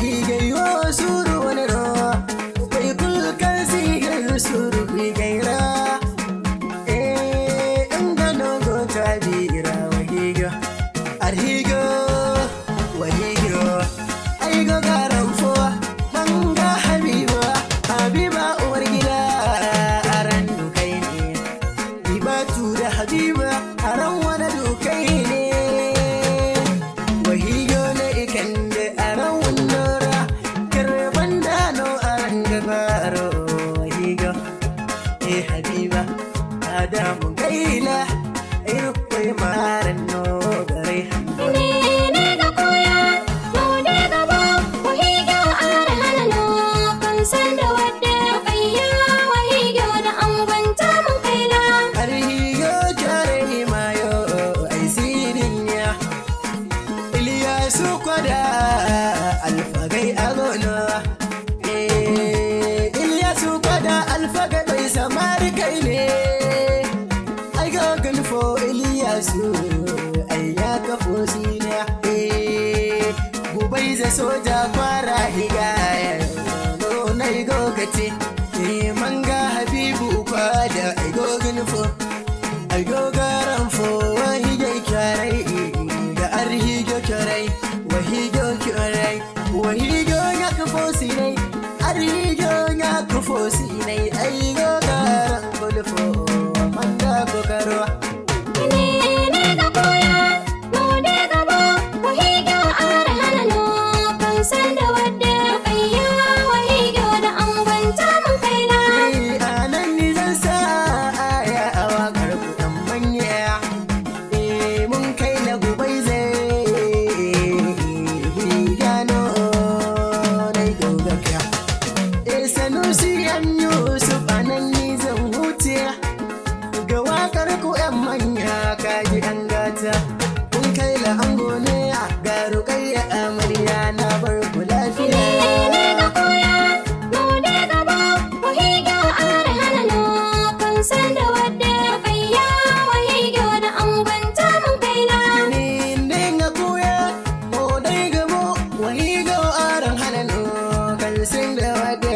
Higa yosu Iliyasu kwada alfagai agono Iliyasu kwada alfagai bai samari kai ne ai gogun fo Iliyasu ai ya kafo sina gubai za soja kwara higaya no na igogati manga habibu kwada ai gogun fo ai gogaran fo wahige kyarai da arhigo kyarai wahigo kyarai wahigo ya kafo sinai arhigo ya kafo sinai ai gogaran golfo manga gogarwa kun kai la ango ne ga ruƙayya amarya na bar ku lafiya ne ga koya mu ne gaba wahiga are halalo kan san da wadda kayya wahiga da angwanta mun kaina ne ga koya mu dai gabo wahiga are halalo kan san da wadda